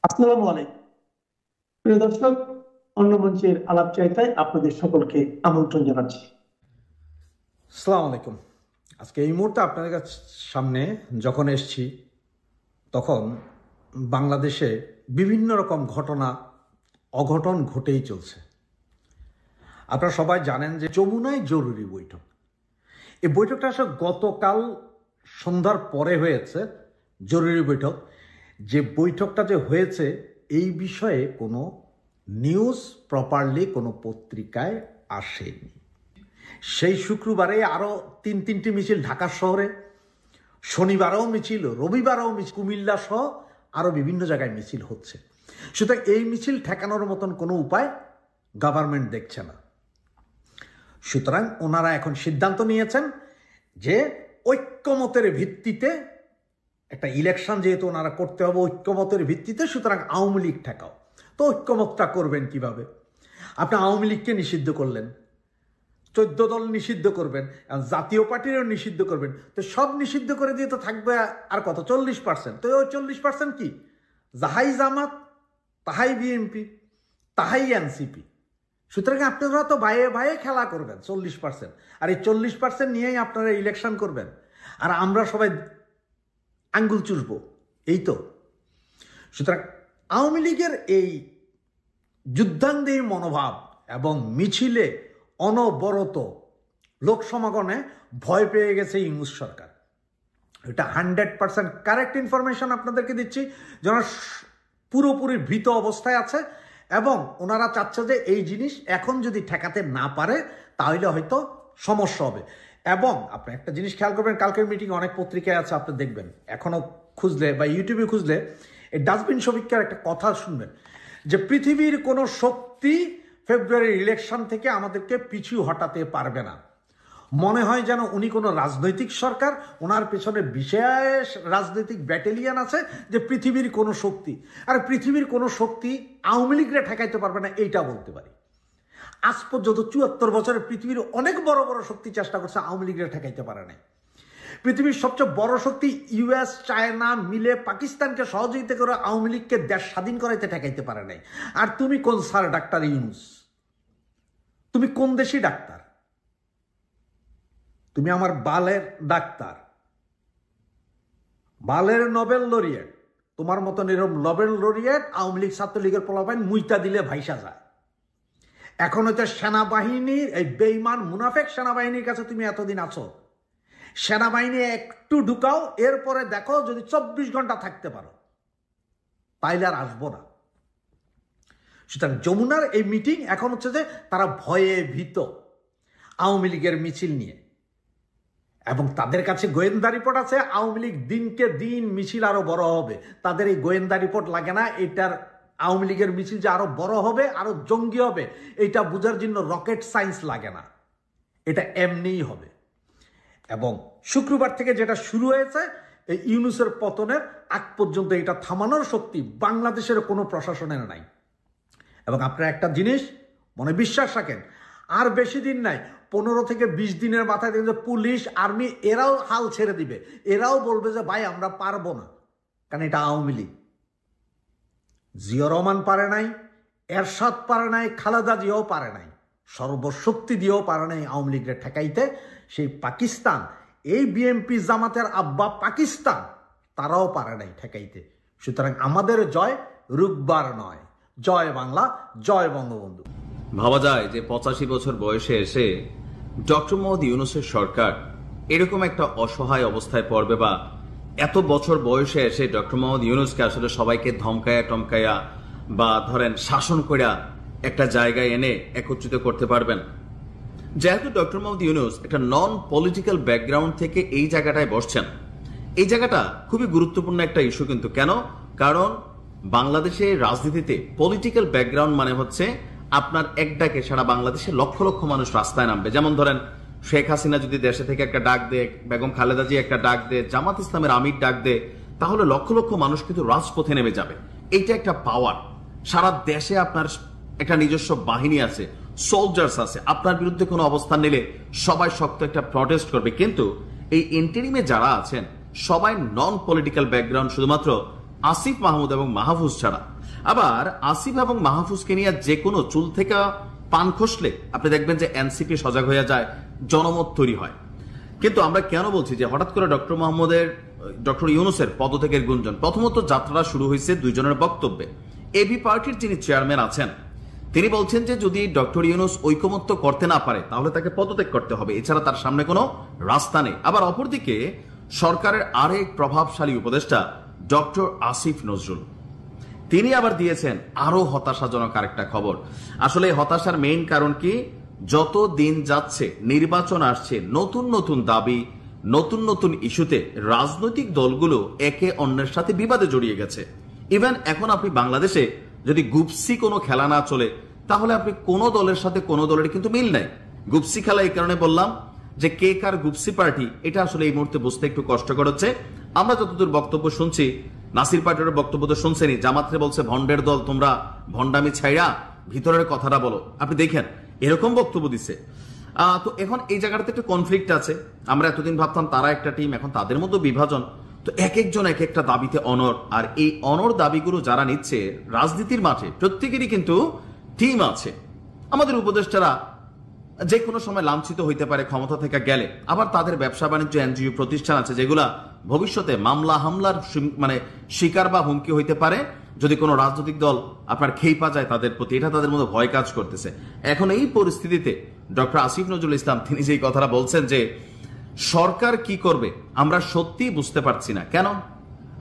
আসসালামু আলাইকুম প্রিয় দর্শক। অন্য মঞ্চের আলাপচারিতায় আপনাদের সকলকে আমন্ত্রণ জানাচ্ছি। আসসালামু আলাইকুম। আজকে এই মুহূর্তে আপনাদের কাছে সামনে যখন এসছি তখন বাংলাদেশে বিভিন্ন রকম ঘটনা অঘটন ঘটেই চলছে। আপনারা সবাই জানেন যে যমুনায় জরুরি বৈঠক। এই বৈঠকটা আসলে গতকাল সন্ধ্যার পরে হয়েছে জরুরি বৈঠক। যে বৈঠকটা যে হয়েছে এই বিষয়ে কোনো নিউজ প্রপারলি কোনো পত্রিকায় আসেনি। সেই শুক্রবারে আরও তিনটি মিছিল ঢাকা শহরে, শনিবারেও মিছিল, রবিবারেও মিছিল, কুমিল্লা সহ আরও বিভিন্ন জায়গায় মিছিল হচ্ছে। সুতরাং এই মিছিল ঠেকানোর মতন কোনো উপায় গভর্নমেন্ট দেখছে না। সুতরাং ওনারা এখন সিদ্ধান্ত নিয়েছেন যে ঐক্যমতের ভিত্তিতে একটা ইলেকশন যেহেতু ওনারা করতে হবে ঐক্যমতের ভিত্তিতে, সুতরাং আওয়ামী লীগ ঠেকাও। তো ঐক্যমতটা করবেন কিভাবে? আপনি আওয়ামী লীগকে নিষিদ্ধ করলেন, 14 দল নিষিদ্ধ করবেন, জাতীয় পার্টিরও নিষিদ্ধ করবেন, তো সব নিষিদ্ধ করে দিয়ে তো থাকবে আর কত, 40%। তো ওই 40% কি? যাহাই জামাত, তাহাই বিএনপি, তাহাই এনসিপি। সুতরাং আপনারা তো ভাইয়ে ভাইয়ে খেলা করবেন 40%, আর এই 40% নিয়েই আপনারা ইলেকশন করবেন, আর আমরা সবাই আঙ্গুল চুষবো, এই তো। সুতরাং আওয়ামী লীগের এই যুদ্ধাঙ্গী মনোভাব এবং মিছিলে অনবরত লোক সমাগমে ভয় পেয়ে গেছে ইউনূস সরকার। এটা 100% কারেক্ট ইনফরমেশন আপনাদেরকে দিচ্ছি। যারা পুরোপুরি ভীত অবস্থায় আছে এবং ওনারা চাচ্ছে যে এই জিনিস এখন যদি ঠেকাতে না পারে তাহলে হয়তো সমস্যা হবে। এবং আপনি একটা জিনিস খেয়াল করবেন, কালকের মিটিং অনেক পত্রিকায় আছে, আপনি দেখবেন এখনো খুঁজলে বা ইউটিউবে খুঁজলে এই ডাস্টবিন শফিকের একটা কথা শুনবেন যে পৃথিবীর কোনো শক্তি ফেব্রুয়ারির ইলেকশন থেকে আমাদেরকে পিছু হটাতে পারবে না। মনে হয় যেন উনি কোনো রাজনৈতিক সরকার, ওনার পেছনে বিশেষ রাজনৈতিক ব্যাটালিয়ান আছে যে পৃথিবীর কোনো শক্তি, আর পৃথিবীর কোনো শক্তি আওয়ামী লীগরা ঠেকাইতে পারবে না এইটা বলতে পারি। আজ পর্যন্ত 74 বছরে পৃথিবীর অনেক বড় বড় শক্তি চেষ্টা করছে, আওয়ামী লীগরা ঠেকাইতে পারে নাই। পৃথিবীর সবচেয়ে বড় শক্তি ইউএস, চায়না মিলে পাকিস্তানকে সহযোগিতা করে আওয়ামী লীগকে দেশ স্বাধীন করাইতে ঠেকাইতে পারে নাই। আর তুমি কোন স্যার ডাক্তার ইউনূস? তুমি কোন দেশি ডাক্তার? তুমি আমার বালের ডাক্তার, বালের নোবেল লরিয়েট। তোমার মতন এরকম নোবেল লরিয়েট আওয়ামী লীগ ছাত্রলীগের পোলাপাইন মুইতা দিলে ভাইসা যায়। এখন হয়তো সেনাবাহিনীর এই বেইমান মুনাফেক সেনাবাহিনীর কাছে তুমি এতদিন আছো, সেনাবাহিনী একটু ঢুকাও, এরপরে দেখো যদি 24 ঘন্টা থাকতে পারো তাইলে আর আসবো না। সুতরাং যমুনার এই মিটিং এখন হচ্ছে যে তারা ভয়ে ভীত আওয়ামী লীগের মিছিল নিয়ে, এবং তাদের কাছে গোয়েন্দা রিপোর্ট আছে আওয়ামী লীগ দিনকে দিন মিছিল আরো বড় হবে। তাদের এই গোয়েন্দা রিপোর্ট লাগে না, এটার আওয়ামী লীগের মিছিল যে আরো বড় হবে, আরো জঙ্গি হবে, এটা বোঝার জন্য রকেট সায়েন্স লাগে না, এটা এমনিই হবে। এবং শুক্রবার থেকে যেটা শুরু হয়েছে, এই ইউনূসের পতনের আগ পর্যন্ত এটা থামানোর শক্তি বাংলাদেশের কোনো প্রশাসনের নাই। এবং আপনারা একটা জিনিস মনে বিশ্বাস রাখেন, আর বেশি দিন নাই, 15 থেকে 20 দিনের মাথায় দেখবেন যে পুলিশ, আর্মি এরাও হাল ছেড়ে দিবে, এরাও বলবে যে ভাই আমরা পারবো না, কারণ এটা আওয়ামী লীগ। জিয়া রহমান পারে নাই, এরশাদ পারে নাই, খালেদা জিয়াও পারে নাই, সর্বশক্তি দিয়েও পারে নাই আওয়ামী লীগের ঠেকাইতে। সেই পাকিস্তান, এই বিএনপি জামাতের আব্বা পাকিস্তান, তারাও পারে নাই ঠেকাইতে। সুতরাং আমাদের জয় রুকবার নয়, জয় বাংলা, জয় বঙ্গবন্ধু। ভাবা যায় যে 85 বছর বয়সে এসে ডক্টর মোহাম্মদ ইউনূসের সরকার এরকম একটা অসহায় অবস্থায় পড়বে, বা এত বছর বয়সে এসে ডক্টর মোহাম্মদ ইউনূসকে আসলে সবাইকে ধমকায়া টমকায়া বা ধরেন শাসন কইরা একটা জায়গায় এনে একত্রিত করতে পারবেন। যেহেতু ডক্টর মোহাম্মদ ইউনূস একটা নন পলিটিক্যাল ব্যাকগ্রাউন্ড থেকে এই জায়গাটায় বসছেন, এই জায়গাটা খুবই গুরুত্বপূর্ণ একটা ইস্যু। কিন্তু কেন? কারণ বাংলাদেশের রাজনীতিতে পলিটিক্যাল ব্যাকগ্রাউন্ড মানে হচ্ছে আপনার এক ডাকে সারা বাংলাদেশে লক্ষ লক্ষ মানুষ রাস্তায় নামবে। যেমন ধরেন শেখ হাসিনা যদি দেশে থেকে একটা ডাক দেয়, বেগম খালেদা জি একটা ডাক দেয়, জামাত ইসলামের আমির ডাক দেয়, তাহলে লক্ষ লক্ষ মানুষ কিন্তু রাজপথে নেমে যাবে। এইটা একটা পাওয়ার। সারা দেশে আপনার একটা নিজস্ব বাহিনী আছে, সোলজার্স আছে, আপনার বিরুদ্ধে কোনো অবস্থান নিলে সবাই শক্ত একটা প্রটেস্ট করবে। কিন্তু এই ইন্টারিমে যারা আছেন সবাই নন পলিটিক্যাল ব্যাকগ্রাউন্ড, শুধুমাত্র আসিফ মাহমুদ এবং মাহফুজ ছাড়া। আবার আসিফ এবং মাহফুজকে নিয়ে যে কোনো চুল থেকে পান খসলে আপনি দেখবেন যে এনসিপি সজাগ হয়ে যায়, জনমত তৈরি হয়। কিন্তু আমরা কেন বলছি যে হঠাৎ করে ডক্টর ইউনূসের পদত্যাগের গুঞ্জন? প্রথমত যাত্রা শুরু হয়েছে দুইজনের বক্তব্যে। এবি পার্টির যিনি চেয়ারম্যান আছেন তিনি বলছেন যে যদি ডক্টর ইউনূস ঐকমত্য করতে না পারে তাহলে তাকে পদত্যাগ করতে হবে, এছাড়া তার সামনে কোনো রাস্তা নেই। আবার অপরদিকে সরকারের আরেক প্রভাবশালী উপদেষ্টা ডক্টর আসিফ নজরুল তিনি আবার দিয়েছেন আরো হতাশাজনক আরেকটা খবর। আসলে হতাশার মেইন কারণ কি? যত দিন যাচ্ছে, নির্বাচন আসছে, নতুন নতুন দাবি, নতুন নতুন ইস্যুতে রাজনৈতিক দলগুলো একে অন্যের সাথে বিবাদে জড়িয়ে গেছে। ইভেন এখন আপনি বাংলাদেশে যদি গুপসি কোনো খেলা না চলে তাহলে আপনি কোনো দলের সাথে কোনো দলের কিন্তু মিল নাই। গুপসি খেলা এই কারণে বললাম যে কে কার গুপসি পার্টি এটা আসলে এই মুহূর্তে বুঝতে একটু কষ্টকর হচ্ছে। আমরা যতদূর বক্তব্য শুনছি, নাসির পার্টির বক্তব্য তো শুনছেনি, জামাতরে বলছে ভন্ডের দল, তোমরা ভন্ডামি ছাইড়া ভিতরের কথাটা বলো। আপনি দেখেন এরকম বক্তব্য দিচ্ছে। তো এখন এই জায়গাটাতে একটা কনফ্লিক্ট আছে। আমরা এতদিন ভাবতাম তারা একটা টিম, এখন তাদের মধ্যে বিভাজন। তো এক একজন এক একটা দাবিতে অনড়, আর এই অনড় দাবিগুলো যারা নিচ্ছে রাজনীতির মাঠে প্রত্যেকেরই কিন্তু টিম আছে। আমাদের উপদেষ্টারা যে কোনো সময় লাঞ্ছিত হইতে পারে ক্ষমতা থেকে গেলে, আবার তাদের ব্যবসা বাণিজ্য এনজিও প্রতিষ্ঠান আছে যেগুলা ভবিষ্যতে মামলা হামলার শিকার বা হুমকি হইতে পারে যদি কোনো রাজনৈতিক দল আপনার খেইপা যায় তাদের প্রতি। এটা তাদের মধ্যে ভয় কাজ করতেছে। এখন এই পরিস্থিতিতে ডক্টর আসিফ নজরুল ইসলাম তিনি যেই কথাটা বলছেন যে সরকার কি করবে আমরা সত্যি বুঝতে পারছি না। কেন?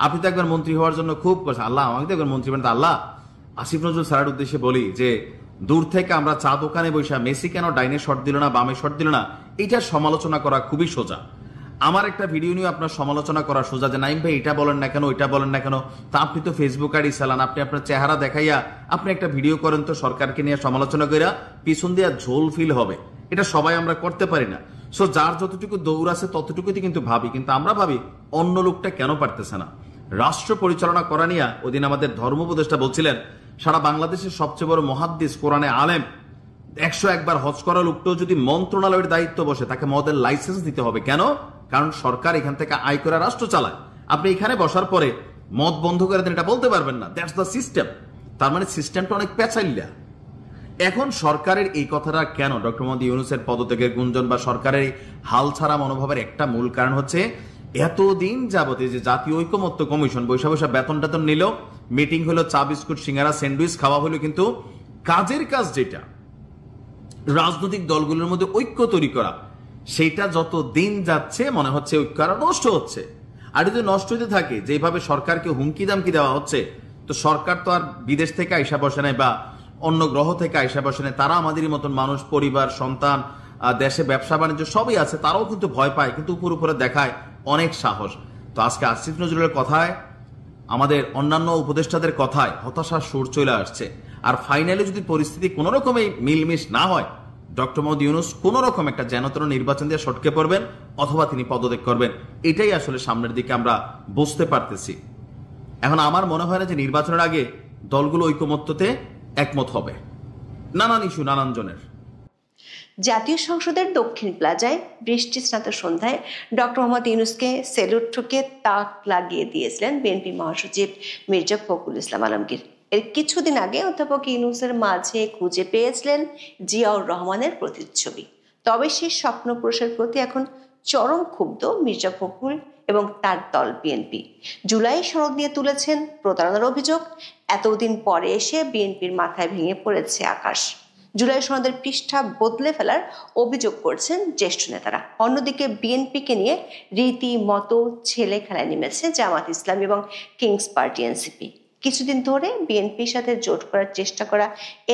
আপনি তো একবার মন্ত্রী হওয়ার জন্য খুব আল্লাহ আমাকে তো একবার মন্ত্রী বানাতে, আল্লাহ আসিফ নজরুল স্যারের উদ্দেশ্যে বলি যে দূর থেকে আমরা চা দোকানে বসে মেসি কেন ডাইনে শট দিল না বামে শট দিল না এটা সমালোচনা করা খুবই সোজা। আমার একটা ভিডিও নিয়ে আপনার সমালোচনা করা সোজা যে নাইম ভাই এটা বলেন না কেন, ওইটা বলেন না কেন। তা আপনি তো ফেসবুক আইডি চালান, আপনি আপনার চেহারা দেখাইয়া আপনি একটা ভিডিও করেন তো সরকারকে নিয়ে সমালোচনা কইরা পিছন দিয়া ঝোল ফিল হবে। এটা সবাই আমরা করতে পারি না। সো যার যতটুকু দৌড় আছে ততটুকুতে কিন্তু ভাবি, কিন্তু আমরা ভাবি অন্য লোকটা কেন পারতেছে না। রাষ্ট্র পরিচালনা করা নিয়ে ওদিন আমাদের ধর্ম উপদেষ্টা বলছিলেন সারা বাংলাদেশের সবচেয়ে বড় মুহাদ্দিস কোরআনে আলেম 101 বার হজ করা লোকটাও যদি মন্ত্রণালয়ের দায়িত্ব বসে তাকে মদের লাইসেন্স দিতে হবে। কেন? কারণ সরকার এখান থেকে আয় করে রাষ্ট্র চালায়। আপনি এখানে বসার পরে মদ বন্ধ করে দেন এটা বলতে পারবেন না। That's the system. তার মানে সিস্টেমটা অনেক পেঁচাইল্লা। এখন সরকারের এই কথাটা কেন? ডক্টর মোহাম্মদ ইউনূসের পদত্যাগের গুঞ্জন বা সরকারের হাল ছাড়া মনোভাবের একটা মূল কারণ হচ্ছে এতদিন যাবতে যে জাতীয় ঐকমত্য কমিশন বৈশা বৈশা বেতন টেতন নিল, মিটিং হলো, চা বিস্কুট সিঙ্গারা স্যান্ডউইচ খাওয়া হলো, কিন্তু কাজের কাজ যেটা রাজনৈতিক দলগুলোর মধ্যে ঐক্য তৈরি করা সেটা যত দিন যাচ্ছে মনে হচ্ছে ঐক্য আরো নষ্ট হচ্ছে। আর যদি নষ্ট হতে থাকে যেভাবে সরকারকে হুমকি দামকি দেওয়া হচ্ছে, তো সরকার তো আর বিদেশ থেকে আইসা বসে নাই বা অন্য গ্রহ থেকে আইসা বসে নাই। তারা আমাদেরই মতন মানুষ, পরিবার, সন্তান, দেশে ব্যবসা বাণিজ্য সবই আছে। তারাও কিন্তু ভয় পায়, কিন্তু উপর উপরে দেখায় অনেক সাহস। তো আজকে আসিফ নজরুলের কথায়, আমাদের অন্যান্য উপদেষ্টাদের কথায় হতাশার সুর চলে আসছে। আর ফাইনালি যদি পরিস্থিতি কোনো রকমে মিলমিশ না হয়, ডক্টর মোহাম্মদ ইউনূস কোন রকম একটা যেনতেন নির্বাচন দিয়ে সটকে পড়বেন অথবা তিনি পদত্যাগ করবেন। এটাই আসলে সামনের দিকে আমরা বুঝতে পারতেছি। এখন আমার মনে হয় না যে নির্বাচনের আগে দলগুলো ঐকমত্যতে একমত হবে। নানান ইস্যু, নানান জনের। জাতীয় সংসদের দক্ষিণ প্লাজায় বৃষ্টি স্নাত সন্ধ্যায় ডক্টর মোহাম্মদ ইউনূসকে সেলুট ঠুকে তাক লাগিয়ে দিয়েছিলেন বিএনপি মহাসচিব মির্জা ফখরুল ইসলাম আলমগীর। এর কিছুদিন আগে অধ্যাপক ইউনূসের মাঝে খুঁজে পেয়েছিলেন জিয়াউর রহমানের প্রতিচ্ছবি। তবে সেই স্বপ্ন পুরুষের প্রতি এখন চরম ক্ষুব্ধ মির্জা ফখরুল এবং তার দল বিএনপি। জুলাই সনদ নিয়ে তুলেছেন প্রতারণার অভিযোগ। এতদিন পরে এসে বিএনপির মাথায় ভেঙে পড়েছে আকাশ। জুলাই সনদের পৃষ্ঠা বদলে ফেলার অভিযোগ করছেন জ্যেষ্ঠ নেতারা। অন্যদিকে বিএনপিকে নিয়ে রীতিমতো ছেলে খেলায় নেমেছে জামাত ইসলামী এবং কিংস পার্টি এনসিপি। কিছুদিন ধরে বিএনপির সাথে জোট করার চেষ্টা করা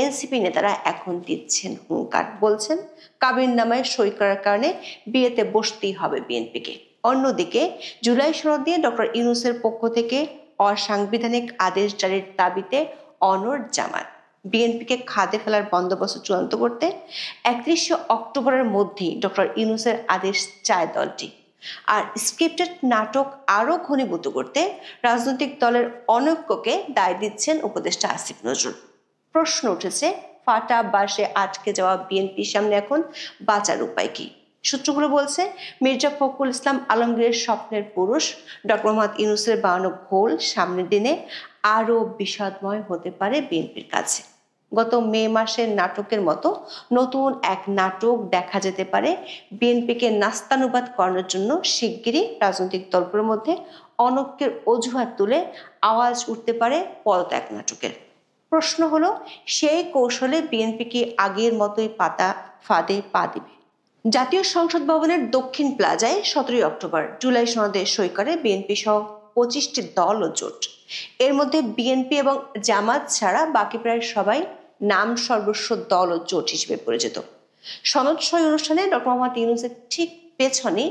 এনসিপি নেতারা এখন দিচ্ছেন হুঙ্কার। বলছেন কাবিননামায় সই করার কারণে বিয়েতে বসতেই হবে বিএনপিকে। অন্যদিকে জুলাই সনদ দিয়ে ডক্টর ইউনূসের পক্ষ থেকে অসাংবিধানিক আদেশ জারির দাবিতে অনড় জামাত। বিএনপিকে খাদে ফেলার বন্দোবস্ত চূড়ান্ত করতে 31 অক্টোবরের মধ্যেই ডক্টর ইউনূসের আদেশ চায় দলটি। আর স্ক্রিপ্টেড নাটক আরো ঘনীভূত করতে রাজনৈতিক দলের অনৈক্যকে দায় দিচ্ছেন উপদেষ্টা আসিফ নজরুল। প্রশ্ন উঠেছে, ফাটা বাসে আটকে যাওয়া বিএনপির সামনে এখন বাঁচার উপায় কি? সূত্রগুলো বলছে, মির্জা ফখরুল ইসলাম আলমগীরের স্বপ্নের পুরুষ ডক্টর মোহাম্মদ ইউনূসের বানানো ঘোল সামনের দিনে আরো বিষাদময় হতে পারে বিএনপির কাছে। গত মে মাসের নাটকের মতো নতুন এক নাটক দেখা যেতে পারে বিএনপিকে নাস্তানুবাদ করানোর জন্য। শিগগিরই রাজনৈতিক দলগুলোর মধ্যে অনৈক্যের অজুহাত তুলে আওয়াজ উঠতে পারে পদত্যাগ নাটকের। প্রশ্ন হলো, সেই কৌশলে বিএনপি কি আগের মতোই ফাঁদে পা দিবে? জাতীয় সংসদ ভবনের দক্ষিণ প্লাজায় 17 অক্টোবর জুলাই সনদে সই করে বিএনপি সহ 25টি দল ও জোট। এর মধ্যে বিএনপি এবং জামাত ছাড়া বাকি প্রায় সবাই নাম সর্বস্ব দল ও জোট হিসেবে পরিচিত। সনদ সই অনুষ্ঠানে ডক্টর মোহাম্মদ ইউনূসের ঠিক পেছনে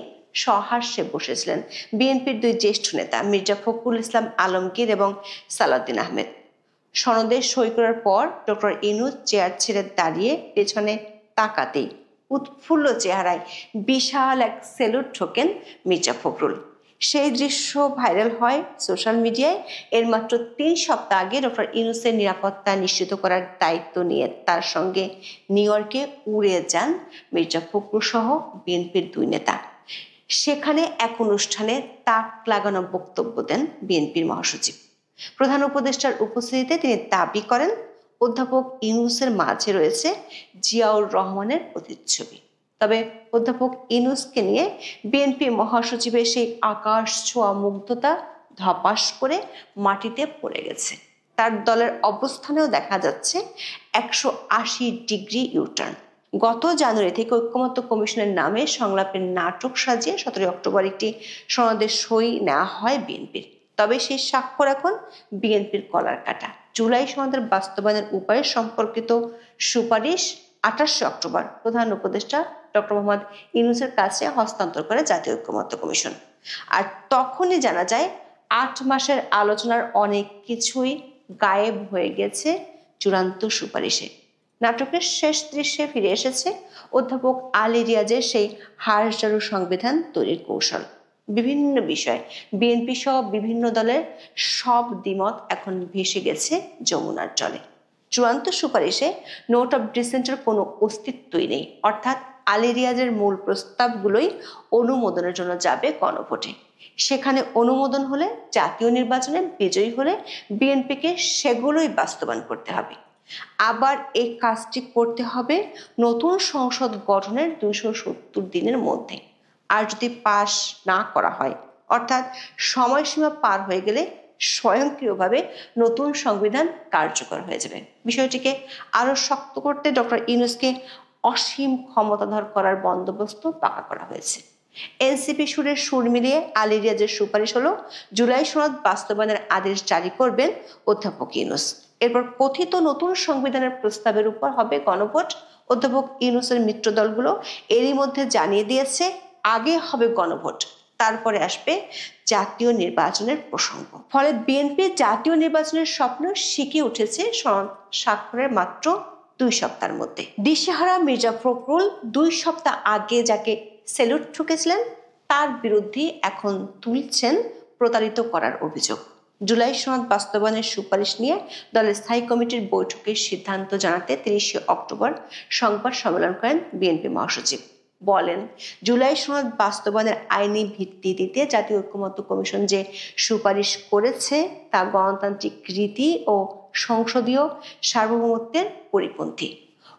সহাস্যে বসেছিলেন বিএনপির দুই জ্যেষ্ঠ নেতা মির্জা ফখরুল ইসলাম আলমগীর এবং সালাউদ্দিন আহমেদ। সনদে সই করার পর ডক্টর ইউনূস চেয়ার ছেড়ে দাঁড়িয়ে পেছনে তাকাতেই উৎফুল্ল চেহারায় বিশাল এক সেলুট ঠোকেন মির্জা ফখরুল। সেই দৃশ্য ভাইরাল হয় সোশ্যাল মিডিয়ায়। এর মাত্র 3 সপ্তাহ আগে ডক্টর ইউনূসের নিরাপত্তা নিশ্চিত করার দায়িত্ব নিয়ে তার সঙ্গে নিউ ইয়র্কে উড়ে যান মির্জা ফখরুল সহ বিএনপির দুই নেতা। সেখানে এক অনুষ্ঠানে তাক লাগানো বক্তব্য দেন বিএনপির মহাসচিব। প্রধান উপদেষ্টার উপস্থিতিতে তিনি দাবি করেন, অধ্যাপক ইউনূসের মাঝে রয়েছে জিয়াউর রহমানের প্রতিচ্ছবি। তবে অধ্যাপক ইউনূসকে নিয়ে বিএনপি মহাসচিবের সেই আকাশ ছোঁয়া মুগ্ধতা ধপাস করে মাটিতে পড়ে গেছে। তার দলের অবস্থানেও দেখা যাচ্ছে 180 ডিগ্রি ইউটার্ন। গত জানুয়ারি থেকে ঐক্যমত্য কমিশনের নামে সংলাপের নাটক সাজিয়ে 17 অক্টোবর একটি সনদে সই নেওয়া হয় বিএনপির। তবে সেই স্বাক্ষর এখন বিএনপির কলার কাটা। জুলাই সনদের বাস্তবায়নের উপায় সম্পর্কিত সুপারিশ 28 অক্টোবর প্রধান উপদেষ্টা ডক্টর মোহাম্মদ ইউনূসের কাছে হস্তান্তর করে জাতীয় ঐক্যমত্য কমিশন। আর তখনই জানা যায় 8 মাসের আলোচনার অনেক কিছুই গায়েব হয়ে গেছে চূড়ান্ত সুপারিশে। নাটকের শেষ দৃশ্যে ফিরে এসেছে অধ্যাপক আলী রিয়াজের সেই হাড়-ঝাড়ু সংবিধান তৈরির কৌশল। বিভিন্ন বিষয় বিএনপি সহ বিভিন্ন দলের সব দ্বিমত এখন ভেসে গেছে যমুনার জলে। চূড়ান্ত সুপারিশে নোট অফ ডিসেন্টের কোনো অস্তিত্বই নেই, অর্থাৎ আলী রিয়াজের মূল প্রস্তাবগুলোই অনুমোদনের জন্য যাবে গণভোটে। সেখানে অনুমোদন হলে, জাতীয় নির্বাচনে বিজয়ী হলে বিএনপিকে সেগুলোই বাস্তবায়ন করতে হবে। আবার এই কাজটি করতে হবে নতুন সংসদ গঠনের 270 দিনের মধ্যে। আর যদি পাশ না করা হয়, অর্থাৎ সময়সীমা পার হয়ে গেলে স্বয়ংক্রিয়ভাবে নতুন সংবিধান কার্যকর হয়ে যাবে। বিষয়টিকে আরো শক্ত করতে ডক্টর ইউনূসকে অসীম ক্ষমতাধর করার বন্দোবস্ত পাকা করা হয়েছে। এনসিপি সুরের সুর মিলিয়ে আলী রিয়াজের সুপারিশ হলো জুলাই সনদ বাস্তবায়নের আদেশ জারি করবেন অধ্যাপক ইউনূস। এরপর কথিত নতুন সংবিধানের প্রস্তাবের উপর হবে গণভোট। অধ্যাপক ইউনূসের মিত্র দলগুলো এরই মধ্যে জানিয়ে দিয়েছে আগে হবে গণভোট, তারপরে আসবে জাতীয় নির্বাচনের প্রসঙ্গ। ফলে বিএনপি জাতীয় নির্বাচনের স্বপ্ন শিখে উঠেছে সনদ স্বাক্ষরের মাত্র 2 সপ্তাহের মধ্যে। দিশেহারা মির্জা ফখরুল 2 সপ্তাহ আগে যাকে সেলুট ঠুকেছিলেন তার বিরুদ্ধে এখন তুলছেন প্রতারিত করার অভিযোগ। জুলাই সনদ বাস্তবায়নের সুপারিশ নিয়ে দলের স্থায়ী কমিটির বৈঠকের সিদ্ধান্ত জানাতে 30 অক্টোবর সংবাদ সম্মেলন করেন বিএনপি মহাসচিব। বলেন, জুলাই সনদ বাস্তবায়নের আইনি ভিত্তি দিতে জাতীয় ঐক্যমত্য কমিশন যে সুপারিশ করেছে তা গণতান্ত্রিক রীতি ও সংসদীয় সার্বভৌমত্বের পরিপন্থী।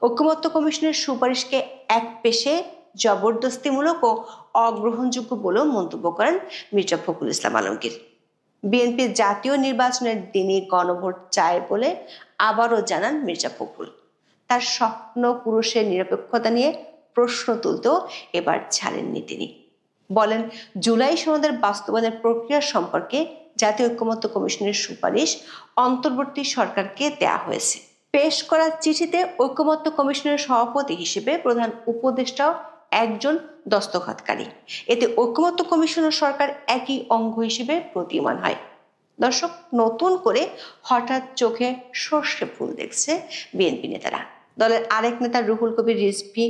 ঐক্যমত্য কমিশনের সুপারিশকে এক পেশে জবরদস্তিমূলক ও অগ্রহণযোগ্য বলেও মন্তব্য করেন মির্জা ফখরুল ইসলাম আলমগীর। বিএনপি জাতীয় নির্বাচনের দিনই গণভোট চায় বলে আবারও জানান মির্জা ফখরুল। তার স্বপ্ন পুরুষের নিরপেক্ষতা নিয়ে প্রশ্ন তুলতেও এবার ছাড়েননি তিনি। বলেন, জুলাই সনদের বাস্তবায়নের প্রক্রিয়া সম্পর্কে জাতীয় ঐক্যমত্য কমিশনের সুপারিশ অন্তর্বর্তী সরকারকে দেয়া হয়েছে। পেশ করা চিঠিতে ঐক্যমত্য কমিশনের সভাপতি হিসেবে প্রধান উপদেষ্টাও একজন দস্তখতকারী। এতে ঐক্যমত্য কমিশন ও সরকার একই অঙ্গ হিসেবে প্রতীয়মান হয়। দর্শক, নতুন করে হঠাৎ চোখে সর্ষে ফুল দেখছে বিএনপি নেতারা। দলের আরেক নেতা রুহুল কবির রিজভী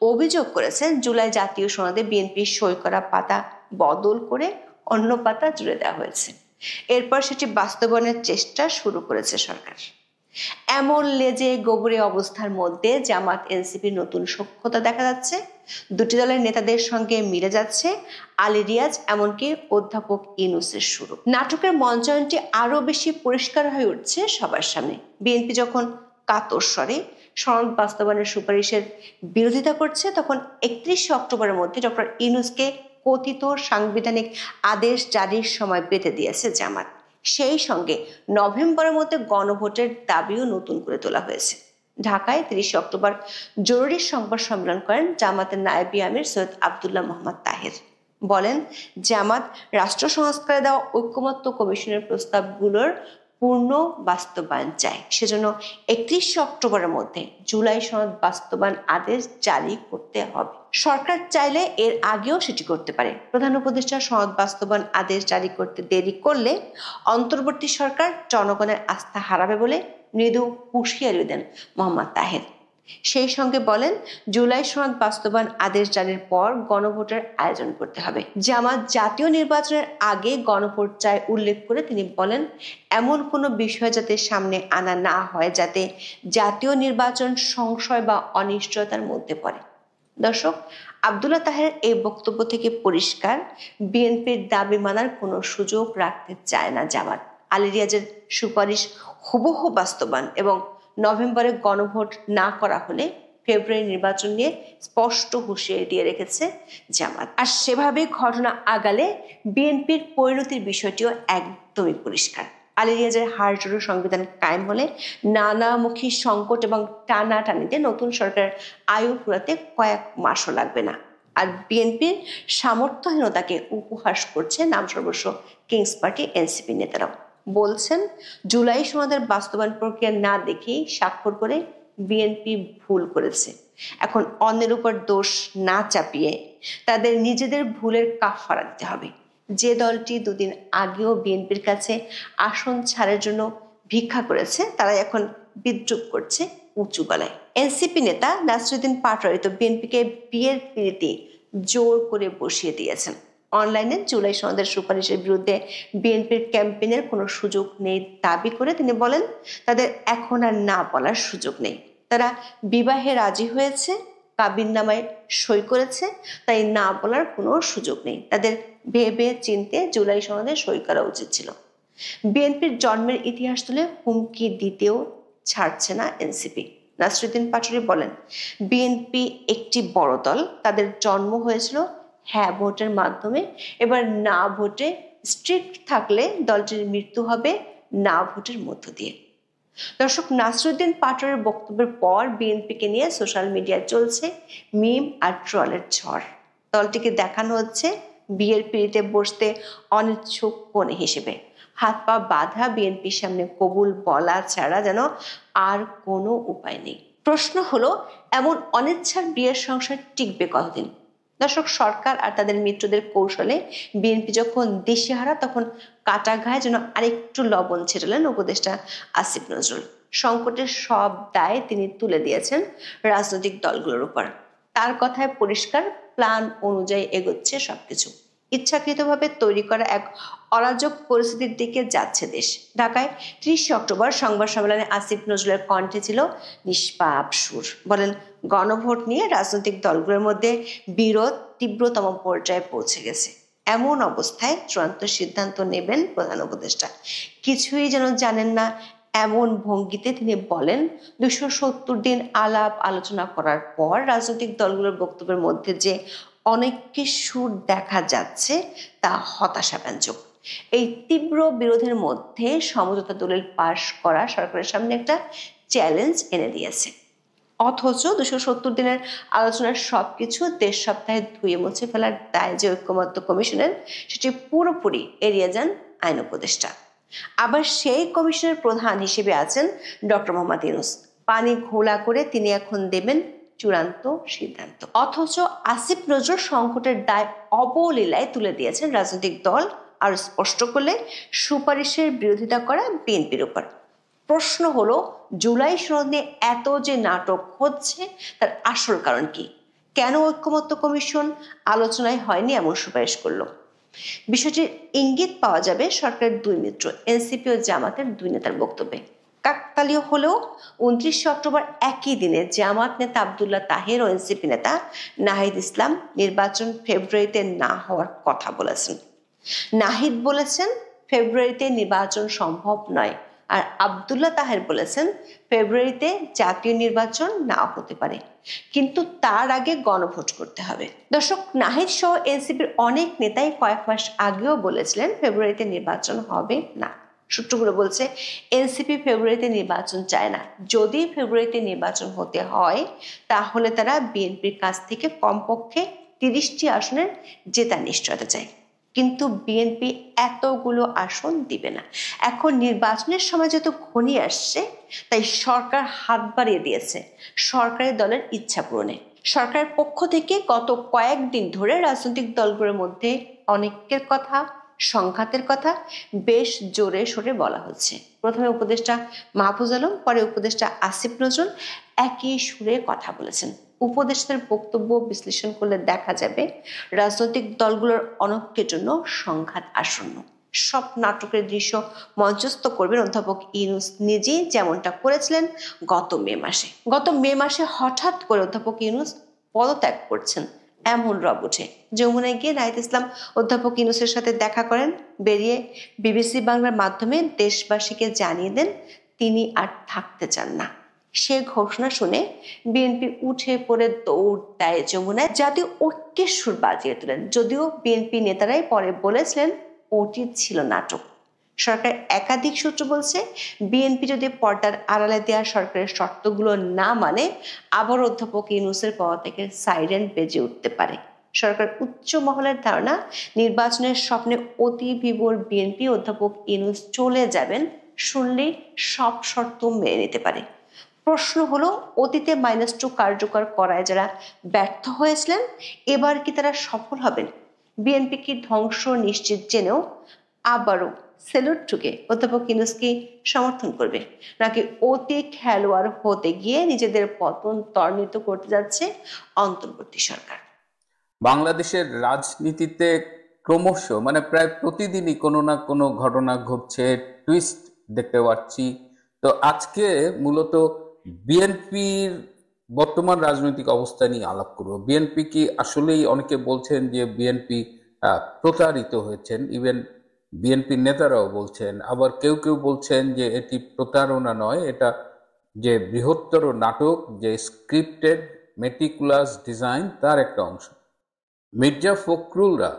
অভিযোগ করেছেন, জুলাই জাতীয় সনদে বিএনপি সই করা পাতা বদল করে অন্য পাতা জুড়ে দেওয়া হয়েছে। এরপর সেটি বাস্তবায়নের চেষ্টা শুরু করেছে সরকার। এমন লেজে গোবরে অবস্থার মধ্যে জামাত এনসিপির নতুন সখ্যতা দেখা যাচ্ছে। দুটি দলের নেতাদের সঙ্গে মিলে যাচ্ছে আলী রিয়াজ, এমনকি অধ্যাপক ইউনূসের সুর। নাটকের মঞ্চায়নটি আরো বেশি পরিষ্কার হয়ে উঠছে সবার সামনে। বিএনপি যখন কাতর স্বরে সনদ বাস্তবায়নের সুপারিশের বিরোধিতা করছে, তখন 31 অক্টোবরের মধ্যে ডক্টর ইউনূসকে কথিত সাংবিধানিক আদেশ জারির সময় বেঁধে দিয়েছে জামাত। সেই সঙ্গে নভেম্বরের মধ্যে গণভোটের দাবিও নতুন করে তোলা হয়েছে। ঢাকায় 30 অক্টোবর জরুরি সংবাদ সম্মেলন করেন জামাতের নায়েবে আমির সৈয়দ আব্দুল্লাহ মোহাম্মদ তাহের। বলেন, জামাত রাষ্ট্র সংস্কারে দেওয়া ঐকমত্য কমিশনের প্রস্তাবগুলোর পূর্ণ বাস্তবায়ন চায়। সেজন্য 31 অক্টোবরের মধ্যে জুলাই সনদ বাস্তবায়ন আদেশ জারি করতে হবে। সরকার চাইলে এর আগেও সেটি করতে পারে। প্রধান উপদেষ্টা সনদ বাস্তবায়ন আদেশ জারি করতে দেরি করলে অন্তর্বর্তী সরকার জনগণের আস্থা হারাবে বলে মৃদু হুঁশিয়ারি দেন মোহাম্মদ তাহের। সেই সঙ্গে বলেন, জুলাই সনদ বাস্তবায়ন আদেশ জারির পর গণভোটের আয়োজন করতে হবে। জামাত জাতীয় নির্বাচনের আগে গণভোট চায় উল্লেখ করে তিনি বলেন, এমন কোনো বিষয় যাতে সামনে আনা না হয় যাতে জাতীয় নির্বাচন সংশয় বা অনিশ্চয়তার মধ্যে পড়ে। দর্শক, আব্দুল্লাহ তাহের এই বক্তব্য থেকে পরিষ্কার, বিএনপির দাবি মানার কোনো সুযোগ রাখতে চায় না জামাত। আলী রিয়াজের সুপারিশ হুবহু বাস্তবায়ন এবং নভেম্বরে গণভোট না করা হলে ফেব্রুয়ারি নির্বাচন নিয়ে স্পষ্ট হুঁশিয়ারি দিয়ে রেখেছে জামাত। আর সেভাবে ঘটনা আগালে বিএনপির পরিণতির বিষয়টিও একদমই পরিষ্কার। আলী রিয়াজের হাড়জোড়ো সংবিধান কায়েম হলে নানামুখী সংকট এবং টানাটানিতে নতুন সরকারের আয়ু ফুরাতে কয়েক মাসও লাগবে না। আর বিএনপির সামর্থ্যহীনতাকে উপহাস করছে নামসর্বস্ব কিংস পার্টি এনসিপি নেতারাও। বলছেন, জুলাই সনদের বাস্তবায়ন প্রক্রিয়া না দেখেই স্বাক্ষর করে বিএনপি ভুল করেছে। এখন অন্যের উপর দোষ না চাপিয়ে তাদের নিজেদের ভুলের কাফারা দিতে হবে। যে দলটি দুদিন আগেও বিএনপির কাছে আসন ছাড়ের জন্য ভিক্ষা করেছে, তারা এখন বিদ্রূপ করছে উঁচু গলায়। এনসিপি নেতা নাসিরুদ্দিন পাটোয়ারি তো বিএনপিকে বিয়ের পিড়িতে জোর করে বসিয়ে দিয়েছেন। অনলাইনে জুলাই সনদের সুপারিশের বিরুদ্ধে বিএনপির ক্যাম্পেইনের কোনো সুযোগ নেই দাবি করে তিনি বলেন, তাদের এখন আর না বলার সুযোগ নেই। তারা বিবাহে রাজি হয়েছে, কাবিননামায় সই করেছে, তাই না বলার কোনো সুযোগ নেই। তাদের ভেবে চিনতে জুলাই সনদে সই করা উচিত ছিল। বিএনপির জন্মের ইতিহাস তুলে হুমকি দিতেও ছাড়ছে না এনসিপি। নাসিরুদ্দিন পাটোয়ারি বলেন, বিএনপি একটি বড় দল, তাদের জন্ম হয়েছিল হ্যাঁ ভোটের মাধ্যমে। এবার না ভোটে স্ট্রিক্ট থাকলে দলটির মৃত্যু হবে না ভোটের মধ্য দিয়ে। দর্শক, নাসিরুদ্দিন পাটোয়ারির বক্তব্যের পর বিএনপিকে নিয়ে সোশ্যাল মিডিয়ায় চলছে মিম আর ট্রলের ঝড়। দলটিকে দেখানো হচ্ছে বিয়ের পিড়িতে বসতে অনিচ্ছুক কনে হিসেবে। হাত পা বাঁধা বিএনপির সামনে কবুল বলা ছাড়া যেন আর কোনো উপায় নেই। প্রশ্ন হলো, এমন অনিচ্ছার বিয়ের সংসার টিকবে কতদিন? দর্শক, সরকার আর তাদের মিত্রদের কৌশলে বিএনপি যখন দিশেহারা, তখন কাটা ঘায়ে যেন আরেকটু লবণ ছিটালেন উপদেষ্টা আসিফ নজরুল। সংকটের সব দায় তিনি তুলে দিয়েছেন রাজনৈতিক দলগুলোর উপর। তার কথায় পরিষ্কার, প্ল্যান অনুযায়ী এগোচ্ছে সবকিছু। ইচ্ছাকৃতভাবে তৈরি করা এক অরাজক পরিস্থিতির দিকে যাচ্ছে দেশ। ঢাকায় 30 অক্টোবর সংবাদ সম্মেলনে আসিফ নজরুলের কণ্ঠে ছিল নিষ্পাপ সুর। বলেন, গণভোট নিয়ে রাজনৈতিক দলগুলোর মধ্যে বিরোধ তীব্রতম পর্যায়ে পৌঁছে গেছে। এমন অবস্থায় চূড়ান্ত সিদ্ধান্ত নেবেন প্রধান উপদেষ্টা। কিছুই যেন জানেন না এমন ভঙ্গিতে তিনি বলেন, 270 দিন আলাপ আলোচনা করার পর রাজনৈতিক দলগুলোর বক্তব্যের মধ্যে যে অনেককে সুর দেখা যাচ্ছে তা হতাশাব্যঞ্জক। এই তীব্র বিরোধের মধ্যে সমঝোতা দলিল পাশ করা সরকারের সামনে একটা চ্যালেঞ্জ এনে দিয়েছে। অথচ 270 দিনের আলোচনার সবকিছু 1.5 সপ্তাহে ধুয়ে মুছে ফেলার দায় যে ঐকমত্য কমিশনের, সেটি পুরোপুরি এড়িয়ে যান আইন উপদেষ্টা। আবার সেই কমিশনের প্রধান হিসেবে আছেন ডক্টর মোহাম্মদ ইউনূস। পানি ঘোলা করে তিনি এখন দেবেন চূড়ান্ত সিদ্ধান্ত। অথচ আসিফ নজরুল সংকটের দায় অবলীলায় তুলে দিয়েছেন রাজনৈতিক দল, আর স্পষ্ট করলে সুপারিশের বিরোধিতা করা বিএনপির উপর। প্রশ্ন হলো, জুলাই সনদ নিয়ে এত যে নাটক হচ্ছে তার আসল কারণ কি? কেন ঐকমত্য কমিশন আলোচনায় হয়নি এমন সুপারিশ করলো? বিষয়টির ইঙ্গিত পাওয়া যাবে সরকারের দুই মিত্র এনসিপি ও জামাতের দুই নেতার বক্তব্যে। কাকতালীয় হলেও 29 অক্টোবর একই দিনে জামাত নেতা আব্দুল্লাহ তাহের ও এনসিপি নেতা নাহিদ ইসলাম নির্বাচন ফেব্রুয়ারিতে না হওয়ার কথা বলেছেন। নাহিদ বলেছেন ফেব্রুয়ারিতে নির্বাচন সম্ভব নয়, আর আব্দুল্লাহ তাহের বলেছেন ফেব্রুয়ারিতে জাতীয় নির্বাচন নাও হতে পারে, কিন্তু তার আগে গণভোট করতে হবে। দর্শক, নাহিদ সহ এনসিপির অনেক নেতাই কয়েক মাস আগেও বলেছিলেন ফেব্রুয়ারিতে নির্বাচন হবে না। সূত্রগুলো বলছে এনসিপি ফেব্রুয়ারিতে নির্বাচন চায় না। যদি ফেব্রুয়ারিতে নির্বাচন হতে হয় তাহলে তারা বিএনপির কাছ থেকে কমপক্ষে 30টি আসনের জেতার নিশ্চয়তা চায়, কিন্তু বিএনপি এতগুলো আসন দিবে না। এখন নির্বাচনের সময় যত ঘনিয়ে আসছে তাই সরকার হাত বাড়িয়ে দিয়েছে সরকারি দলের ইচ্ছা পূরণে। সরকারের পক্ষ থেকে গত কয়েকদিন ধরে রাজনৈতিক দলগুলোর মধ্যে অনেকের কথা, সংঘাতের কথা বেশ জোরে সোরে বলা হচ্ছে। প্রথমে উপদেষ্টা মাহফুজ আলম, পরে উপদেষ্টা আসিফ নজরুল একই সুরে কথা বলেছেন। উপদেষ্টাদের বক্তব্য বিশ্লেষণ করলে দেখা যাবে রাজনৈতিক দলগুলোর অনৈক্যের জন্য সংঘাত আসন্ন। সব নাটকের দৃশ্য মঞ্চস্থ করবেন অধ্যাপক ইউনূস নিজেই, যেমনটা করেছিলেন গত মে মাসে হঠাৎ করে অধ্যাপক ইউনূস পদত্যাগ করছেন এমন রব উঠে। যমুনায় গিয়ে নাহিদ ইসলাম অধ্যাপক ইউনূসের সাথে দেখা করেন, বেরিয়ে বিবিসি বাংলার মাধ্যমে দেশবাসীকে জানিয়ে দেন তিনি আর থাকতে চান না। সে ঘোষণা শুনে বিএনপি উঠে পড়ে দৌড় দেয় যমুনায়, জাতীয় ঐক্যের সুর বাজিয়ে তোলেন। যদিও বিএনপি নেতারাই পরে বলেছিলেন ওটি ছিল নাটক। সরকার একাধিক সূত্র বলছে বিএনপি যদি পর্দার আড়ালে দেওয়া সরকারের শর্তগুলো না মানে আবার অধ্যাপক ইউনূসের পদত্যাগের সাইরেন বেজে উঠতে পারে। সরকার উচ্চ মহলের ধারণা নির্বাচনের স্বপ্নে অতি বিভোর বিএনপি অধ্যাপক ইউনূস চলে যাবেন শুনলেই সব শর্ত মেনে নিতে পারে। প্রশ্ন হলো, অতীতে -2 কার্যকর করায় যারা ব্যর্থ হয়েছিলেন এবার কি তারা সফল হবেন? বিএনপি কি ধ্বংস নিশ্চিত জেনেও আবারও সেলুট ঠুকে অধ্যাপক ইউনূসকে সমর্থন করবে, নাকি অতি খেলোয়াড় হতে গিয়ে নিজেদের পতন ত্বরান্বিত করতে যাচ্ছে অন্তর্বর্তী সরকার? বাংলাদেশের রাজনীতিতে ক্রমশ প্রায় প্রতিদিনই কোনো না কোনো ঘটনা ঘটছে, টুইস্ট দেখতে পাচ্ছি। তো আজকে মূলত বিএনপির বর্তমান রাজনৈতিক অবস্থা নিয়ে আলাপ করব। বিএনপি কি আসলেই, অনেকে বলছেন যে বিএনপি প্রতারিত হয়েছেন, ইভেন বিএনপির নেতারাও বলছেন, আবার কেউ কেউ বলছেন যে এটি প্রতারণা নয়, এটা যে বৃহত্তর নাটক, যে স্ক্রিপ্টেড মেটিকুলাস ডিজাইন, তার একটা অংশ। মির্জা ফখরুলরা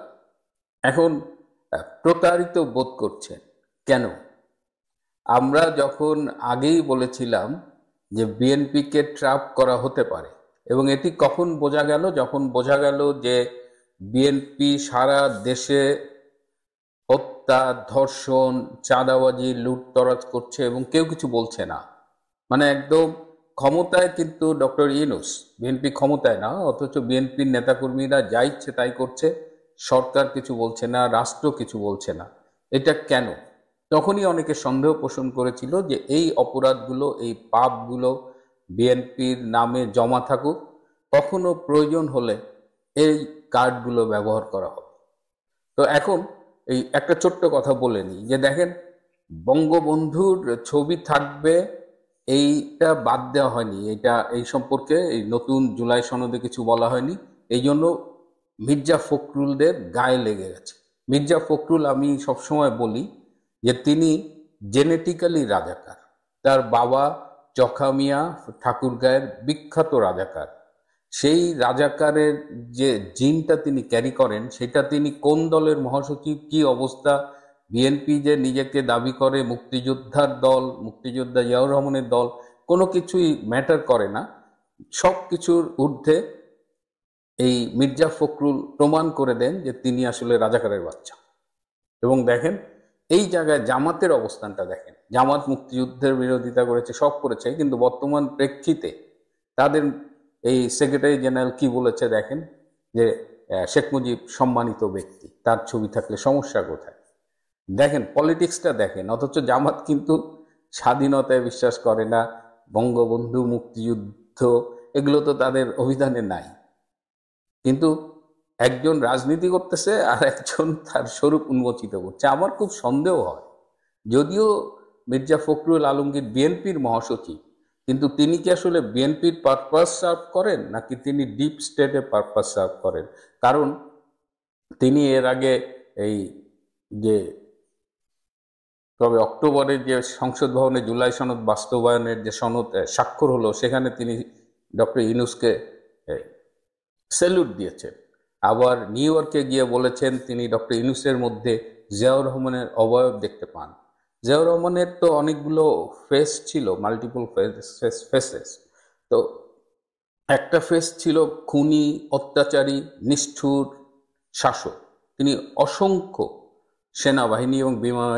এখন প্রতারিত বোধ করছেন কেন? আমরা যখন আগেই বলেছিলাম যে বিএনপিকে ট্র্যাপ করা হতে পারে, এবং এটি কখন বোঝা গেল? যখন বোঝা গেল যে বিএনপি সারা দেশে হত্যা, ধর্ষণ, চাঁদাবাজি, লুটতরাজ করছে এবং কেউ কিছু বলছে না। একদম ক্ষমতায় কিন্তু ডক্টর ইউনূস, বিএনপি ক্ষমতায় না, অথচ বিএনপির নেতাকর্মীরা যা ইচ্ছে তাই করছে, সরকার কিছু বলছে না, রাষ্ট্র কিছু বলছে না। এটা কেন? তখনই অনেকে সন্দেহ পোষণ করেছিল যে এই অপরাধগুলো, এই পাপগুলো বিএনপির নামে জমা থাকুক, কখনো প্রয়োজন হলে এই কার্ডগুলো ব্যবহার করা হবে। তো এখন এই একটা ছোট্ট কথা বলে নিই যে দেখেন, বঙ্গবন্ধুর ছবি থাকবে এইটা বাদ দেওয়া হয়নি, এই সম্পর্কে এই নতুন জুলাই সনদে কিছু বলা হয়নি, এই জন্য মির্জা ফখরুলদের গায়ে লেগে গেছে। মির্জা ফখরুল, আমি সবসময় বলি যে তিনি জেনেটিক্যালি রাজাকার। তার বাবা চখা মিয়া ঠাকুরগাঁয়ের বিখ্যাত রাজাকার। সেই রাজাকারের যে জিনটা তিনি ক্যারি করেন, সেটা তিনি কোন দলের মহাসচিব, কি অবস্থা, বিএনপি যে নিজেকে দাবি করে মুক্তিযোদ্ধার দল, মুক্তিযোদ্ধা জিয়াউর রহমানের দল, কোনো কিছুই ম্যাটার করে না। সব কিছুর ঊর্ধ্বে এই মির্জা ফখরুল প্রমাণ করে দেন যে তিনি আসলে রাজাকারের বাচ্চা। এবং দেখেন এই জায়গায় জামাতের অবস্থানটা দেখেন, জামাত মুক্তিযুদ্ধের বিরোধিতা করেছে, সব করেছে, কিন্তু বর্তমান প্রেক্ষিতে তাদের এই সেক্রেটারি জেনারেল কি বলেছে দেখেন, যে শেখ মুজিব সম্মানিত ব্যক্তি, তার ছবি থাকলে সমস্যা কোথায়? দেখেন পলিটিক্সটা দেখেন। অথচ জামাত কিন্তু স্বাধীনতায় বিশ্বাস করে না, বঙ্গবন্ধু, মুক্তিযুদ্ধ, এগুলো তো তাদের অভিধানে নাই। কিন্তু একজন রাজনীতি করতেছে আর একজন তার স্বরূপ উন্মোচিত করছে। আমার খুব সন্দেহ হয়, যদিও মির্জা ফখরুল আলমগীর বিএনপির মহাসচিব, কিন্তু তিনি কি আসলে বিএনপির পারপাস সার্ভ করেন নাকি তিনি ডিপ স্টেটের পারপাস সার্ভ করেন? কারণ তিনি এর আগে এই যে তবে অক্টোবরে যে সংসদ ভবনে জুলাই সনদ বাস্তবায়নের যে সনদ স্বাক্ষর হলো, সেখানে তিনি ডক্টর ইউনূসকে স্যালুট দিয়েছেন। আবার নিউ ইয়র্কে গিয়ে বলেছেন তিনি ডক্টর ইউনূসের মধ্যে জিয়াউর রহমানের অবয়ব দেখতে পান। জিয়াউর রহমানের তো অনেকগুলো ফেস ছিল, মাল্টিপল ফেসেস। তো একটা ফেস ছিল খুনি, অত্যাচারী, নিষ্ঠুর শাসক। তিনি অসংখ্য সেনাবাহিনী এবং বিমান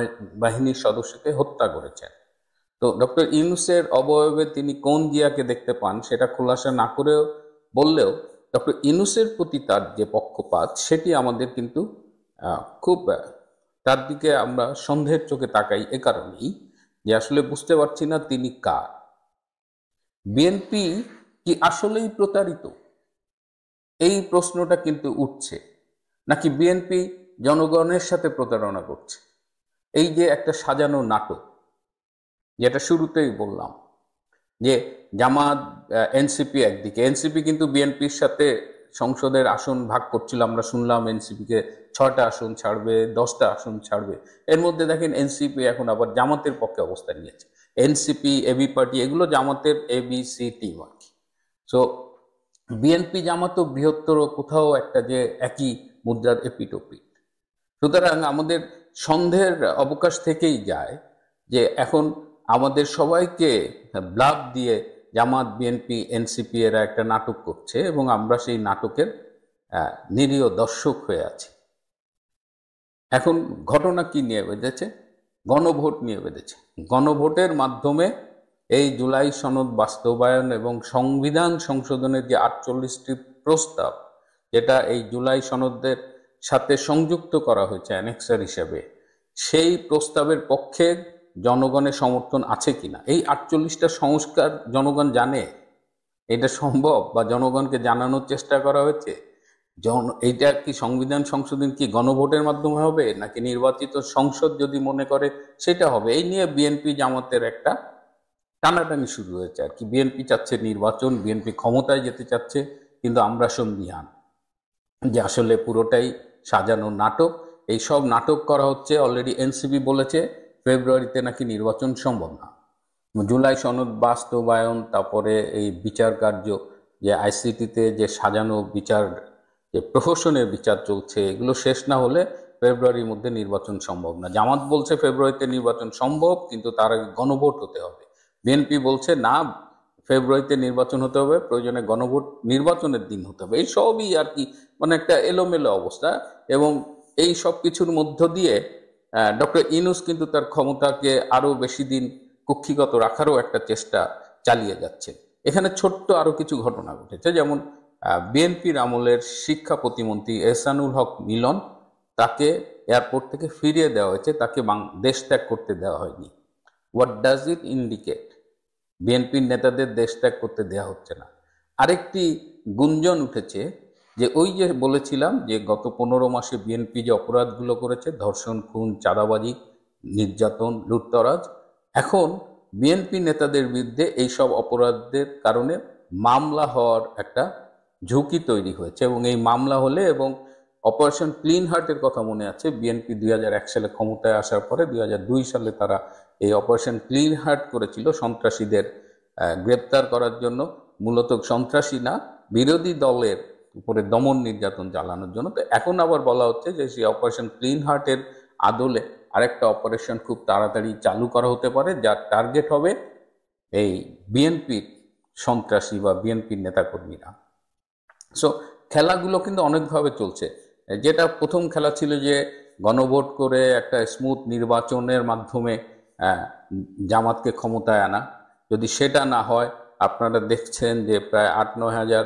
বাহিনীর সদস্যকে হত্যা করেছেন। তো ডক্টর ইউনূসের অবয়বে তিনি কোন জিয়াকে দেখতে পান সেটা খোলাসা না করেও বললেও ডক্টর ইউনূসের প্রতি তার যে পক্ষপাত, সেটি আমাদের কিন্তু খুব তার দিকে আমরা সন্দেহের চোখে তাকাই এ কারণেই যে আসলে বুঝতে পারছি না তিনি কার। বিএনপি কি আসলেই প্রতারিত, এই প্রশ্নটা কিন্তু উঠছে, নাকি বিএনপি জনগণের সাথে প্রতারণা করছে? এই যে একটা সাজানো নাটক, যেটা শুরুতেই বললাম যে জামাত এনসিপি একদিকে, এনসিপি কিন্তু বিএনপির সাথে সংসদের আসন ভাগ করছিল। আমরা শুনলাম এনসিপিকে 6টা আসন ছাড়বে, 10টা আসন ছাড়বে। এর মধ্যে দেখেন এনসিপি এখন আবার জামাতের পক্ষে অবস্থান নিয়েছে। এনসিপি, এবি পার্টি, এগুলো জামাতের এবিসি টিম আর কি। সো বিএনপি জামাতও বৃহত্তর, কোথাও একটা যে একই মুদ্রার এপিটোপিট। সুতরাং আমাদের সন্দেহের অবকাশ থেকেই যায় যে এখন আমাদের সবাইকে ব্লাফ দিয়ে জামাত, বিএনপি, এনসিপি এরা একটা নাটক করছে এবং আমরা সেই নাটকের নিরীহ দর্শক হয়ে আছি। এখন ঘটনা কি নিয়ে বেঁধেছে? গণভোট নিয়ে বেঁধেছে। গণভোটের মাধ্যমে এই জুলাই সনদ বাস্তবায়ন এবং সংবিধান সংশোধনের যে 48টি প্রস্তাব, যেটা এই জুলাই সনদের সাথে সংযুক্ত করা হয়েছে অ্যানেক্সার হিসেবে, সেই প্রস্তাবের পক্ষে জনগণের সমর্থন আছে কিনা, এই 48টা সংস্কার জনগণ জানে এটা সম্ভব, বা জনগণকে জানানোর চেষ্টা করা হয়েছে? এইটা কি সংবিধান সংশোধন কি গণভোটের মাধ্যমে হবে, নাকি নির্বাচিত সংসদ যদি মনে করে সেটা হবে? এই নিয়ে বিএনপি জামাতের একটা টানাটানি শুরু হয়েছে আর কি। বিএনপি চাচ্ছে নির্বাচন, বিএনপি ক্ষমতায় যেতে চাচ্ছে, কিন্তু আমরা সন্দিহান যে আসলে পুরোটাই সাজানো নাটক। এই সব নাটক করা হচ্ছে। অলরেডি এনসিপি বলেছে ফেব্রুয়ারিতে নাকি নির্বাচন সম্ভব না। জুলাই সনদ বাস্তবায়ন, তারপরে এই বিচার কার্য, যে আইসিটিতে যে সাজানো বিচার, যে প্রহসনের বিচার চলছে, এগুলো শেষ না হলে ফেব্রুয়ারির মধ্যে নির্বাচন সম্ভব না। জামাত বলছে ফেব্রুয়ারিতে নির্বাচন সম্ভব, কিন্তু তার আগে গণভোট হতে হবে। বিএনপি বলছে না, ফেব্রুয়ারিতে নির্বাচন হতে হবে, প্রয়োজনে গণভোট নির্বাচনের দিন হতে হবে। এই সবই আর কি মানে একটা এলোমেলো অবস্থা। এবং এই সব কিছুর মধ্য দিয়ে ডক্টর ইউনূস কিন্তু তার ক্ষমতাকে আরো বেশি দিন কক্ষিগত রাখারও একটা চেষ্টা চালিয়ে যাচ্ছে। এখানে ছোট্ট আরো কিছু ঘটনা ঘটেছে, যেমন বিএনপির আমলের শিক্ষা প্রতিমন্ত্রী এহসানুল হক মিলন, তাকে এয়ারপোর্ট থেকে ফিরিয়ে দেওয়া হয়েছে, তাকে দেশ ত্যাগ করতে দেওয়া হয়নি। What does it indicate? বিএনপির নেতাদের দেশ ত্যাগ করতে দেওয়া হচ্ছে না। আরেকটি গুঞ্জন উঠেছে যে ওই যে বলেছিলাম যে গত 15 মাসে বিএনপি যে অপরাধগুলো করেছে, ধর্ষণ, খুন, চাঁদাবাজি, নির্যাতন, লুটতরাজ, এখন বিএনপি নেতাদের বিরুদ্ধে এইসব অপরাধের কারণে মামলা হওয়ার একটা ঝুঁকি তৈরি হয়েছে। এবং এই মামলা হলে, এবং অপারেশন ক্লিন হার্টের কথা মনে আছে, বিএনপি 2001 সালে ক্ষমতায় আসার পরে 2002 সালে তারা এই অপারেশন ক্লিন হার্ট করেছিল সন্ত্রাসীদের গ্রেপ্তার করার জন্য, মূলত সন্ত্রাসী না, বিরোধী দলের উপরে দমন নির্যাতন চালানোর জন্য। তো এখন আবার বলা হচ্ছে যে সেই অপারেশন ক্লিন হার্টের আদলে আরেকটা অপারেশন খুব তাড়াতাড়ি চালু করা হতে পারে, যার টার্গেট হবে এই বিএনপির সন্ত্রাসী বা বিএনপির নেতাকর্মীরা। সো খেলাগুলো কিন্তু অনেকভাবে চলছে। যেটা প্রথম খেলা ছিল যে গণভোট করে একটা স্মুথ নির্বাচনের মাধ্যমে জামাতকে ক্ষমতায় আনা, যদি সেটা না হয়, আপনারা দেখছেন যে প্রায় 8-9 হাজার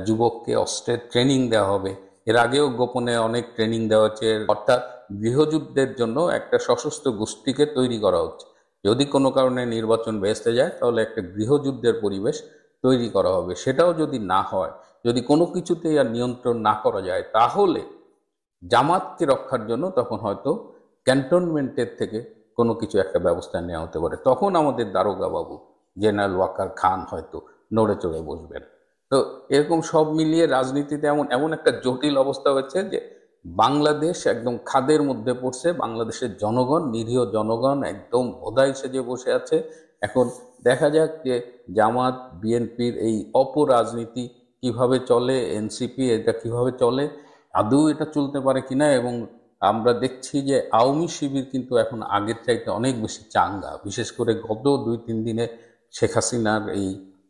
যুবককে অস্ত্রের ট্রেনিং দেওয়া হবে। এর আগেও গোপনে অনেক ট্রেনিং দেওয়া হচ্ছে, অর্থাৎ গৃহযুদ্ধের জন্য একটা সশস্ত্র গোষ্ঠীকে তৈরি করা হচ্ছে। যদি কোনো কারণে নির্বাচন ভেস্তে যায়, তাহলে একটা গৃহযুদ্ধের পরিবেশ তৈরি করা হবে। সেটাও যদি না হয়, যদি কোনো কিছুতেই আর নিয়ন্ত্রণ না করা যায়, তাহলে জামাতকে রক্ষার জন্য তখন হয়তো ক্যান্টনমেন্টের থেকে কোনো কিছু একটা ব্যবস্থা নেওয়া হতে পারে, তখন আমাদের দারোগা বাবু জেনারেল ওয়াকার খান হয়তো নড়ে চড়ে বসবেন। তো এরকম সব মিলিয়ে রাজনীতিতে এমন একটা জটিল অবস্থা হচ্ছে যে বাংলাদেশ একদম খাদের মধ্যে পড়ছে। বাংলাদেশের জনগণ, নিরীহ জনগণ একদম ভোদাই সেজে বসে আছে। এখন দেখা যাক যে জামাত বিএনপির এই অপরাজনীতি কিভাবে চলে, এনসিপি এটা কিভাবে চলে, আদৌ এটা চলতে পারে কিনা। এবং আমরা দেখছি যে আওয়ামী শিবির কিন্তু এখন আগের চাইতে অনেক বেশি চাঙ্গা। বিশেষ করে গত 2-3 দিনে শেখ হাসিনার এই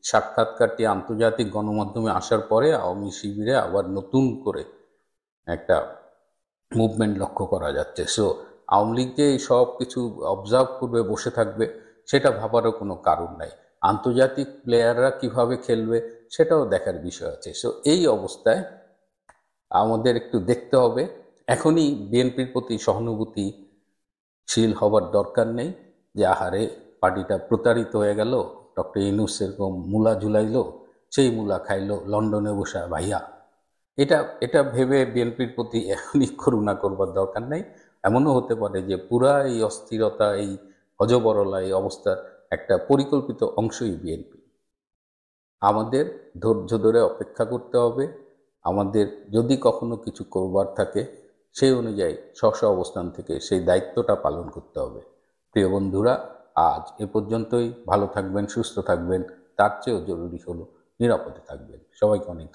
সাক্ষাৎকারটি আন্তর্জাতিক গণমাধ্যমে আসার পরে আওয়ামী শিবিরে আবার নতুন করে একটা মুভমেন্ট লক্ষ্য করা যাচ্ছে। সো আওয়ামী লীগ যে এই সব কিছু অবজার্ভ করবে, বসে থাকবে, সেটা ভাবারও কোনো কারণ নাই। আন্তর্জাতিক প্লেয়াররা কিভাবে খেলবে সেটাও দেখার বিষয় আছে। সো এই অবস্থায় আমাদের একটু দেখতে হবে। এখনই বিএনপির প্রতি সহানুভূতিশীল হবার দরকার নেই যে আহারে পার্টিটা প্রতারিত হয়ে গেল, ডক্টর ইউনূস এরকম মূলা ঝুলাইলো, সেই মূলা খাইলো লন্ডনে বসা ভাইয়া। এটা ভেবে বিএনপির প্রতি এখনই করুণা করবার দরকার নেই। এমনও হতে পারে যে পুরা এই অস্থিরতা, এই হজবরলা, এই অবস্থার একটা পরিকল্পিত অংশই বিএনপি। আমাদের ধৈর্য ধরে অপেক্ষা করতে হবে। আমাদের যদি কখনো কিছু করবার থাকে সেই অনুযায়ী স্ব অবস্থান থেকে সেই দায়িত্বটা পালন করতে হবে। প্রিয় বন্ধুরা, আজ এ পর্যন্তই। ভালো থাকবেন, সুস্থ থাকবেন, তার চেয়েও জরুরি হলো নিরাপদে থাকবেন। সবাইকে অনেক